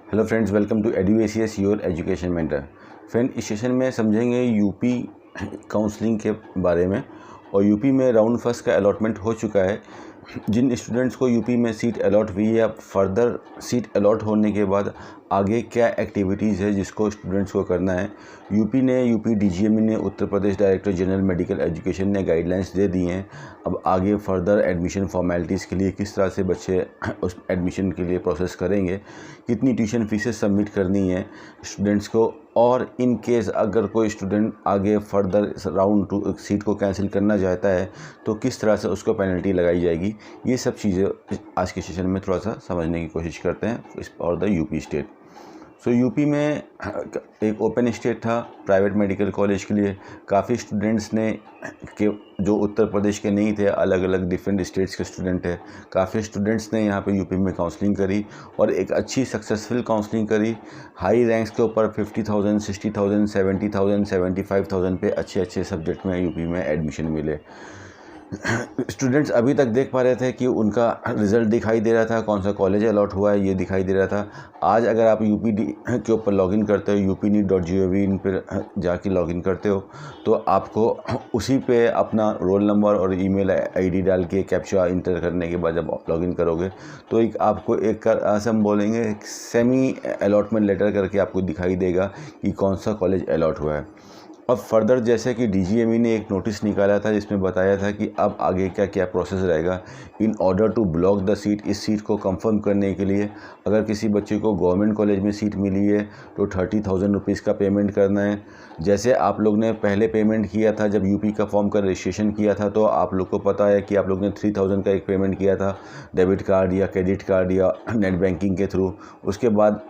Hello friends, welcome to EduACS your education mentor. Friend, इस session में समझेंगे UP counselling के बारे में। और यूपी में राउंड फर्स्ट का अलॉटमेंट हो चुका है। जिन स्टूडेंट्स को यूपी में सीट अलॉट हुई है, फर्दर सीट अलॉट होने के बाद आगे क्या एक्टिविटीज़ है जिसको स्टूडेंट्स को करना है, यूपी DGME ने, Uttar Pradesh director general medical education ने गाइडलाइंस दे दी हैं। अब आगे फर्दर एडमिशन फॉर्मेलिटीज़ के लिए किस तरह से बच्चे उस एडमिशन के लिए प्रोसेस करेंगे, कितनी ट्यूशन फीसेस सबमिट करनी है स्टूडेंट्स को, और इन केस अगर कोई स्टूडेंट आगे फर्दर राउंड 2 सीट को कैंसिल करना चाहता है तो किस तरह से उसको पेनल्टी लगाई जाएगी। ये सब चीज़ें आज के सेशन में थोड़ा सा समझने की कोशिश करते हैं for the UP state. So UP में एक ओपन स्टेट था प्राइवेट मेडिकल कॉलेज के लिए। काफ़ी स्टूडेंट्स ने के जो उत्तर प्रदेश के नहीं थे, अलग अलग डिफरेंट स्टेट्स के स्टूडेंट है, काफ़ी स्टूडेंट्स ने यहाँ पे यूपी में काउंसलिंग करी और एक अच्छी सक्सेसफुल काउंसलिंग करी। हाई रैंक्स के ऊपर 50,000, 60,000, 70,000, 75,000 पे अच्छे सब्जेक्ट में यूपी में एडमिशन मिले। स्टूडेंट्स अभी तक देख पा रहे थे कि उनका रिज़ल्ट दिखाई दे रहा था, कौन सा कॉलेज अलॉट हुआ है ये दिखाई दे रहा था। आज अगर आप यूपी के ऊपर लॉगिन करते हो, upneet.gov इन पर जाके लॉगिन करते हो, तो आपको उसी पे अपना रोल नंबर और ईमेल आईडी डाल के कैप्चा इंटर करने के बाद जब आप लॉगिन करोगे तो आपको एक हम बोलेंगे सेमी अलॉटमेंट लेटर करके आपको दिखाई देगा कि कौन सा कॉलेज अलॉट हुआ है। अब फर्दर जैसे कि DGME ने एक नोटिस निकाला था जिसमें बताया था कि अब आगे क्या क्या प्रोसेस रहेगा in order to block the seat. इस सीट को कंफर्म करने के लिए अगर किसी बच्चे को गवर्नमेंट कॉलेज में सीट मिली है तो 30,000 रुपीज़ का पेमेंट करना है। जैसे आप लोग ने पहले पेमेंट किया था जब यूपी का फॉर्म का रजिस्ट्रेशन किया था, तो आप लोग को पता है कि आप लोग ने 3,000 का एक पेमेंट किया था डेबिट कार्ड या क्रेडिट कार्ड या नेट बैंकिंग के थ्रू। उसके बाद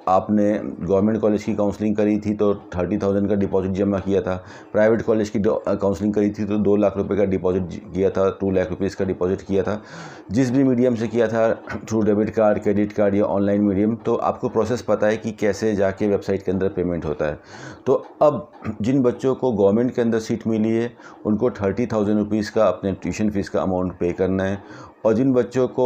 आपने गवर्नमेंट कॉलेज की काउंसलिंग करी थी तो 30,000 का डिपॉजिट जमा किया था। प्राइवेट कॉलेज की काउंसलिंग करी थी तो 2 लाख रुपए का डिपॉजिट किया था, 2 लाख रुपीज़ का डिपॉजिट किया था। जिस भी मीडियम से किया था, through debit card, credit card या ऑनलाइन मीडियम, तो आपको प्रोसेस पता है कि कैसे जाके वेबसाइट के अंदर पेमेंट होता है। तो अब जिन बच्चों को गवर्नमेंट के अंदर सीट मिली है उनको 30,000 रुपीज़ का अपने ट्यूशन फीस का अमाउंट पे करना है। और जिन बच्चों को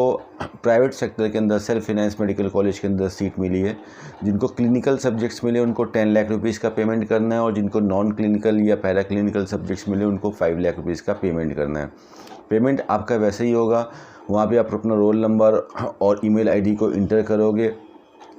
प्राइवेट सेक्टर के अंदर सेल्फ फाइनेंस मेडिकल कॉलेज के अंदर सीट मिली है, जिनको क्लिनिकल सब्जेक्ट्स मिले उनको 10 लाख रुपीज़ का पेमेंट करना है, और जिनको नॉन क्लिनिकल या पैरा क्लिनिकल सब्जेक्ट्स मिले उनको 5 लाख रुपीज़ का पेमेंट करना है। पेमेंट आपका वैसे ही होगा, वहाँ पे आप अपना रोल नंबर और ईमेल आईडी को इंटर करोगे,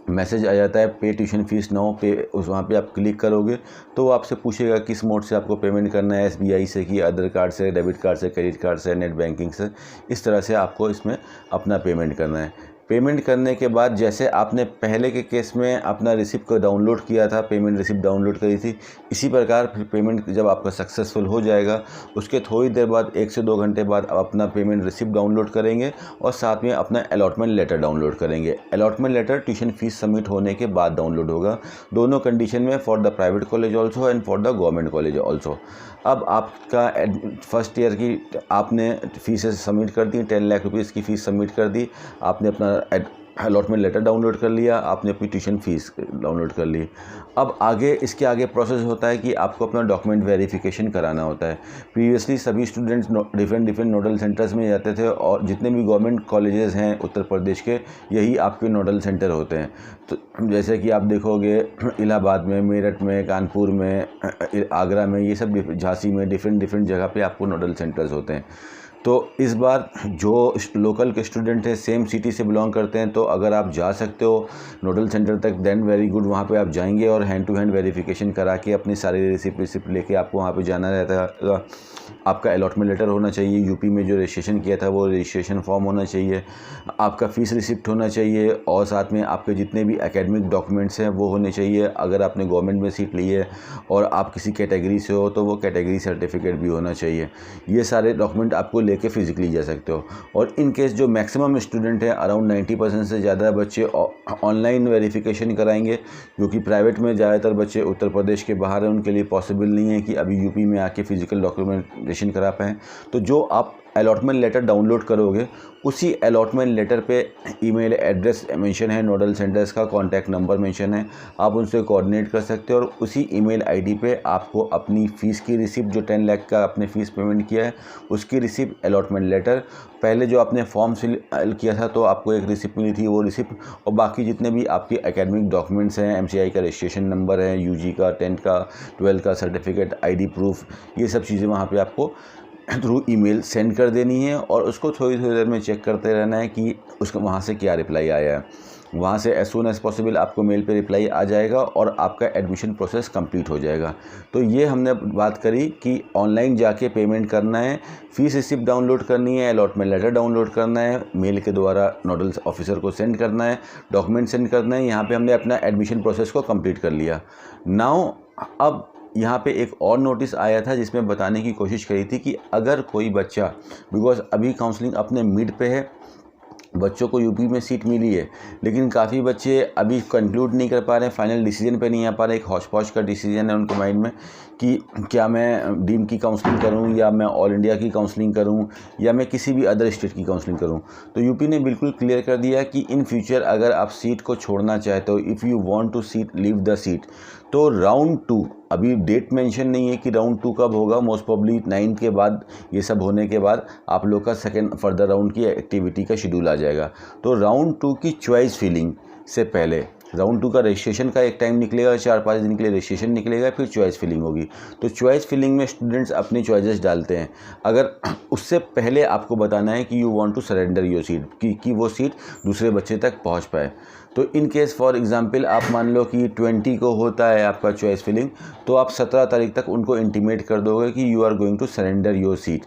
मैसेज आ जाता है पे ट्यूशन फीस नाउ पे, उस वहाँ पे आप क्लिक करोगे तो वो आपसे पूछेगा किस मोड से आपको पेमेंट करना है, SBI से कि अदर कार्ड से, डेबिट कार्ड से, क्रेडिट कार्ड से, नेट बैंकिंग से। इस तरह से आपको इसमें अपना पेमेंट करना है। पेमेंट करने के बाद जैसे आपने पहले के केस में अपना रिसिप्ट को डाउनलोड किया था, पेमेंट रिसिप्ट डाउनलोड करी थी, इसी प्रकार फिर पेमेंट जब आपका सक्सेसफुल हो जाएगा उसके थोड़ी देर बाद 1 से 2 घंटे बाद आप अपना पेमेंट रिसिप्ट डाउनलोड करेंगे और साथ में अपना अलॉटमेंट लेटर डाउनलोड करेंगे। Allotment letter tuition fees submit होने के बाद डाउनलोड होगा, दोनों कंडीशन में, for the private college also and for the government college also. अब आपका फर्स्ट ईयर की आपने फीसेस सबमिट कर दी, 10 लाख रुपीज़ की फ़ीस सबमिट कर दी, आपने अपना अलॉटमेंट लेटर डाउनलोड कर लिया, आपने अपनी ट्यूशन फीस डाउनलोड कर ली। अब आगे इसके आगे प्रोसेस होता है कि आपको अपना डॉक्यूमेंट वेरिफिकेशन कराना होता है। प्रीवियसली सभी स्टूडेंट्स डिफरेंट नोडल सेंटर्स में जाते थे और जितने भी गवर्नमेंट कॉलेजेस हैं उत्तर प्रदेश के, यही आपके नोडल सेंटर होते हैं। तो जैसे कि आप देखोगे इलाहाबाद में, मेरठ में, कानपुर में, आगरा में, ये सब झांसी में, डिफरेंट जगह पे आपको नोडल सेंटर्स होते हैं। तो इस बार जो लोकल के स्टूडेंट हैं, सेम सिटी से बिलोंग करते हैं, तो अगर आप जा सकते हो नोडल सेंटर तक देन वेरी गुड, वहाँ पे आप जाएंगे और हैंड टू हैंड वेरिफिकेशन करा के अपनी सारी रिसिप्ट लेके आपको वहाँ पे जाना रहता है। आपका अलॉटमेंट लेटर होना चाहिए, यूपी में जो रजिस्ट्रेशन किया था वो रजिस्ट्रेशन फॉर्म होना चाहिए, आपका फ़ीस रिसिप्ट होना चाहिए, और साथ में आपके जितने भी एकेडमिक डॉक्यूमेंट्स हैं वो होने चाहिए। अगर आपने गवर्नमेंट में सीट ली है और आप किसी कैटेगरी से हो तो वो कैटेगरी सर्टिफिकेट भी होना चाहिए। ये सारे डॉक्यूमेंट आपको लेके फिजिकली जा सकते हो। और इन केस जो मैक्सिमम स्टूडेंट है, अराउंड 90% से ज़्यादा बच्चे ऑनलाइन वेरिफिकेशन कराएंगे, क्योंकि प्राइवेट में ज़्यादातर बच्चे उत्तर प्रदेश के बाहर हैं, उनके लिए पॉसिबल नहीं है कि अभी यूपी में आके फ़िज़िकल डॉक्यूमेंटेशन करा पाएँ। तो जो आप अलॉटमेंट लेटर डाउनलोड करोगे उसी अलॉटमेंट लेटर पे ईमेल एड्रेस मेंशन है, नोडल सेंटर्स का कॉन्टैक्ट नंबर मेंशन है, आप उनसे कोऑर्डिनेट कर सकते हो और उसी ईमेल आईडी पे आपको अपनी फ़ीस की रिसिप्ट, जो 10 लाख का आपने फ़ीस पेमेंट किया है उसकी रिसिप्ट, अलॉटमेंट लेटर, पहले जो आपने फॉर्म फिल किया था तो आपको एक रिसिप्ट मिली थी वो रिसिप्ट, और बाकी जितने भी आपके एकेडमिक डॉक्यूमेंट्स हैं, एमसीआई का रजिस्ट्रेशन नंबर है, यूजी का, 10th का, 12th का सर्टिफिकेट, आईडी प्रूफ, ये सब चीज़ें वहाँ पे आपको थ्रू ईमेल सेंड कर देनी है और उसको थोड़ी थोड़ी देर में चेक करते रहना है कि उसका वहाँ से क्या रिप्लाई आया है। वहाँ से एज सून एज़ पॉसिबल आपको मेल पे रिप्लाई आ जाएगा और आपका एडमिशन प्रोसेस कंप्लीट हो जाएगा। तो ये हमने बात करी कि ऑनलाइन जाके पेमेंट करना है, फ़ीस रिसिप्ट डाउनलोड करनी है, अलॉटमेंट लेटर डाउनलोड करना है, मेल के द्वारा नोडल ऑफिसर को सेंड करना है, डॉक्यूमेंट सेंड करना है। यहाँ पे हमने अपना एडमिशन प्रोसेस को कंप्लीट कर लिया। नाउ अब यहाँ पे एक और नोटिस आया था जिसमें बताने की कोशिश करी थी कि अगर कोई बच्चा, बिकॉज अभी काउंसलिंग अपने मिड पे है, बच्चों को यूपी में सीट मिली है लेकिन काफ़ी बच्चे अभी कंक्लूड नहीं कर पा रहे हैं, फाइनल डिसीजन पे नहीं आ पा रहे। एक हौच पौच का डिसीजन है उनके माइंड में कि क्या मैं डीम की काउंसलिंग करूं या मैं ऑल इंडिया की काउंसलिंग करूं या मैं किसी भी अदर स्टेट की काउंसलिंग करूं। तो यूपी ने बिल्कुल क्लियर कर दिया कि इन फ्यूचर अगर आप सीट को छोड़ना चाहते हो, if you want to seat leave the seat, तो राउंड 2, अभी डेट मेंशन नहीं है कि राउंड 2 कब होगा, मोस्ट प्रॉब्ली 9 के बाद, ये सब होने के बाद आप लोग का सेकेंड फर्दर राउंड की एक्टिविटी का शेड्यूल आ जाएगा। तो राउंड 2 की चॉइस फिलिंग से पहले राउंड 2 का रजिस्ट्रेशन का एक टाइम निकलेगा, 4-5 दिन के लिए रजिस्ट्रेशन निकलेगा, फिर चॉइस फिलिंग होगी। तो चॉइस फिलिंग में स्टूडेंट्स अपनी चॉइसेस डालते हैं। अगर उससे पहले आपको बताना है कि you want to surrender your seat, कि वो सीट दूसरे बच्चे तक पहुंच पाए। तो इन केस फॉर एग्जांपल आप मान लो कि 20 को होता है आपका चॉइस फिलिंग, तो आप 17 तारीख तक उनको इंटीमेट कर दोगे कि you are going to surrender your seat.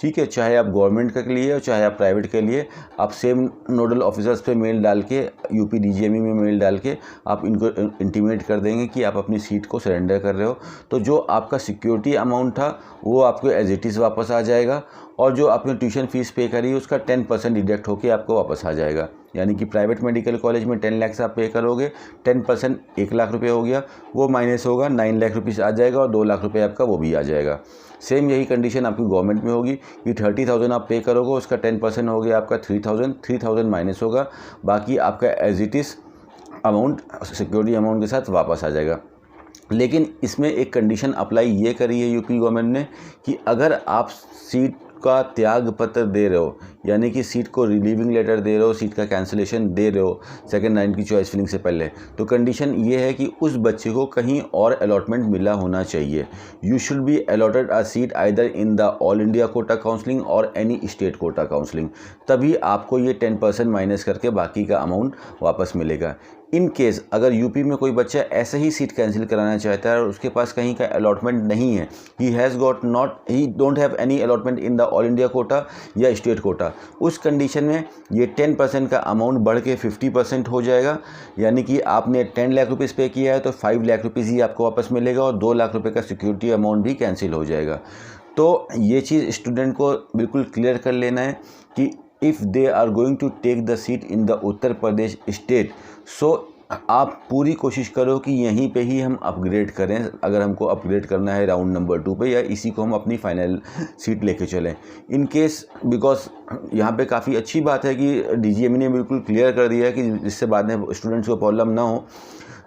ठीक है, चाहे आप गवर्नमेंट के लिए और चाहे आप प्राइवेट के लिए, आप सेम नोडल ऑफिसर्स पे मेल डाल के, यूपी डीजीएमई में मेल डाल के आप इनको इंटीमेट कर देंगे कि आप अपनी सीट को सरेंडर कर रहे हो। तो जो आपका सिक्योरिटी अमाउंट था वो आपको एज इट इज़ वापस आ जाएगा और जो आपने ट्यूशन फ़ीस पे करी उसका 10% डिडक्ट होकर आपको वापस आ जाएगा। यानी कि प्राइवेट मेडिकल कॉलेज में 10 लाख से आप पे करोगे, 10% 1 लाख रुपये हो गया, वो माइनस होगा, 9 लाख रुपीज़ आ जाएगा और 2 लाख रुपये आपका वो भी आ जाएगा। सेम यही कंडीशन आपकी गवर्नमेंट में होगी कि 30,000 आप पे करोगे, उसका 10% हो गया आपका 3,000 माइनस होगा, बाकी आपका as it is amount security amount के साथ वापस आ जाएगा। लेकिन इसमें एक कंडीशन अप्लाई ये करी है यूपी गवर्नमेंट ने कि अगर आप सीट का त्याग पत्र दे रहे हो, यानी कि सीट को रिलीविंग लेटर दे रहे हो, सीट का कैंसिलेशन दे रहे हो सेकंड राउंड की चॉइस फिलिंग से पहले, तो कंडीशन ये है कि उस बच्चे को कहीं और अलॉटमेंट मिला होना चाहिए। You should be allotted a seat either in the all India quota counselling और एनी स्टेट कोटा काउंसलिंग, तभी आपको ये 10% माइनस करके बाकी का अमाउंट वापस मिलेगा। इन केस अगर यूपी में कोई बच्चा ऐसे ही सीट कैंसिल कराना चाहता है और उसके पास कहीं का अलॉटमेंट नहीं है, ही don't have any allotment in the all India quota या स्टेट कोटा, उस कंडीशन में ये 10% का अमाउंट बढ़ के 50% हो जाएगा। यानी कि आपने 10 लाख रुपीज़ पे किया है तो 5 लाख रुपीज़ ही आपको वापस मिलेगा और 2 लाख रुपये का सिक्योरिटी अमाउंट भी कैंसिल हो जाएगा। तो ये चीज़ स्टूडेंट को बिल्कुल क्लियर कर लेना है कि if they are going to take the seat in the Uttar Pradesh state, so आप पूरी कोशिश करो कि यहीं पे ही हम अपग्रेड करें, अगर हमको अपग्रेड करना है राउंड नंबर 2 पे, या इसी को हम अपनी फाइनल सीट लेके चलें। इन केस बिकॉज यहाँ पे काफ़ी अच्छी बात है कि डीजीएमई ने बिल्कुल क्लियर कर दिया है कि जिससे बाद में स्टूडेंट्स को प्रॉब्लम ना हो।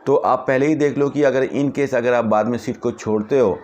तो आप पहले ही देख लो कि अगर इन केस अगर आप बाद में सीट को छोड़ते हो,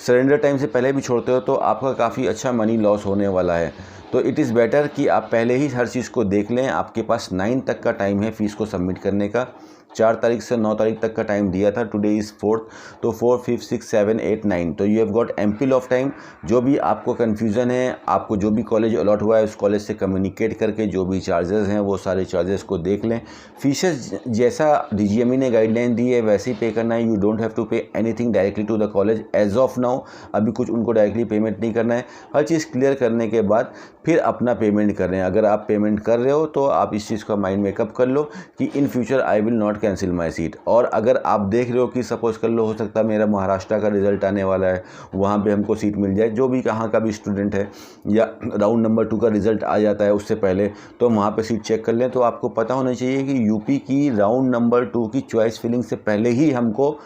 सरेंडर टाइम से पहले भी छोड़ते हो, तो आपका काफ़ी अच्छा मनी लॉस होने वाला है। तो इट इज़ बेटर कि आप पहले ही हर चीज़ को देख लें। आपके पास 9 तक का टाइम है फ़ीस को सबमिट करने का, 4 तारीख से 9 तारीख तक का टाइम दिया था, टुडे इज़ 4th, तो 4, 5, 6, 7, 8, 9, तो you have got ample of time. जो भी आपको कन्फ्यूज़न है, आपको जो भी कॉलेज अलॉट हुआ है उस कॉलेज से कम्युनिकेट करके जो भी चार्जेस हैं वो सारे चार्जेस को देख लें। फीसेस जैसा डीजीएमई ने गाइडलाइन दी है वैसे ही पे करना है। You don't have to pay anything directly to the college as of now, अभी कुछ उनको डायरेक्टली पेमेंट नहीं करना है। हर चीज़ क्लियर करने के बाद फिर अपना पेमेंट कर रहे हैं। अगर आप पेमेंट कर रहे हो तो आप इस चीज़ का माइंड मेकअप कर लो कि in future I will not cancel my seat. और अगर आप देख रहे हो कि सपोज कर लो, हो सकता है मेरा महाराष्ट्र का रिजल्ट आने वाला है, वहाँ पे हमको सीट मिल जाए, जो भी कहाँ का भी स्टूडेंट है, या राउंड नंबर 2 का रिजल्ट आ जाता है उससे पहले, तो वहाँ पे सीट चेक कर लें। तो आपको पता होना चाहिए कि यूपी की राउंड नंबर 2 की चॉइस फिलिंग से पहले ही हमको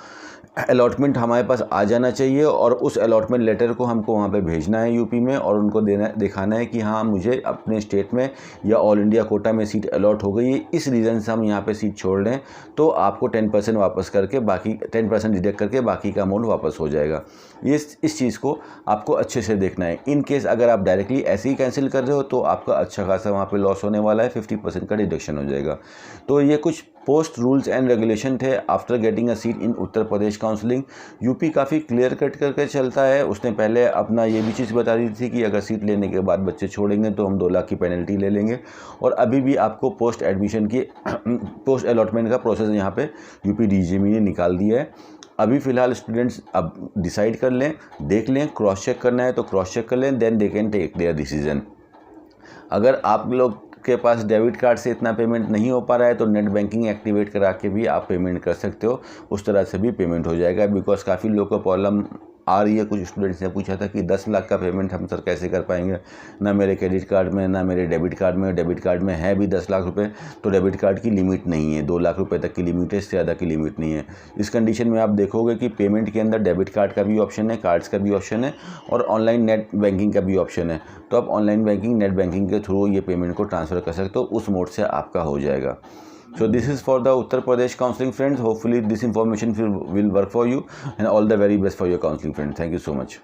अलॉटमेंट हमारे पास आ जाना चाहिए और उस अलॉटमेंट लेटर को हमको वहाँ पे भेजना है यूपी में, और उनको दिखाना है कि हाँ मुझे अपने स्टेट में या ऑल इंडिया कोटा में सीट अलॉट हो गई है, इस रीज़न से हम यहाँ पे सीट छोड़ रहे हैं, तो आपको 10% वापस करके बाकी 10% डिडक्ट करके बाकी का अमाउंट वापस हो जाएगा। इस चीज़ को आपको अच्छे से देखना है। इन केस अगर आप डायरेक्टली ऐसे ही कैंसिल कर रहे हो तो आपका अच्छा खासा वहाँ पे लॉस होने वाला है, 50% का डिडक्शन हो जाएगा। तो ये कुछ पोस्ट रूल्स एंड रेगुलेशन थे after getting a seat in Uttar Pradesh counselling. UP काफ़ी क्लियर कट करके चलता है। उसने पहले अपना ये भी चीज़ बता दी थी कि अगर सीट लेने के बाद बच्चे छोड़ेंगे तो हम 2 लाख की पेनल्टी ले लेंगे, और अभी भी आपको पोस्ट एडमिशन की पोस्ट अलॉटमेंट का प्रोसेस यहाँ पे यूपी डीजीएमई ने निकाल दिया है। अभी फ़िलहाल स्टूडेंट्स अब डिसाइड कर लें, देख लें, क्रॉस चेक करना है तो क्रॉस चेक कर लें, then they can take their decision. अगर आप लोग के पास डेबिट कार्ड से इतना पेमेंट नहीं हो पा रहा है तो नेट बैंकिंग एक्टिवेट करा के भी आप पेमेंट कर सकते हो, उस तरह से भी पेमेंट हो जाएगा। बिकॉज काफ़ी लोगों को प्रॉब्लम आ रही है। कुछ स्टूडेंट्स ने पूछा था कि 10 लाख का पेमेंट हम सर कैसे कर पाएंगे, ना मेरे क्रेडिट कार्ड में ना मेरे डेबिट कार्ड में, डेबिट कार्ड में है भी 10 लाख रुपए, तो डेबिट कार्ड की लिमिट नहीं है, 2 लाख रुपए तक की लिमिट है, इससे ज़्यादा की लिमिट नहीं है। इस कंडीशन में आप देखोगे कि पेमेंट के अंदर डेबिट कार्ड का भी ऑप्शन है, कार्ड्स का भी ऑप्शन है, और ऑनलाइन नेट बैंकिंग का भी ऑप्शन है। तो आप ऑनलाइन बैंकिंग, नेट बैंकिंग के थ्रू ये पेमेंट को ट्रांसफ़र कर सकते हो, उस मोड से आपका हो जाएगा। So this is for the Uttar Pradesh counseling friends. Hopefully this information will work for you, and all the very best for your counseling friends. Thank you so much.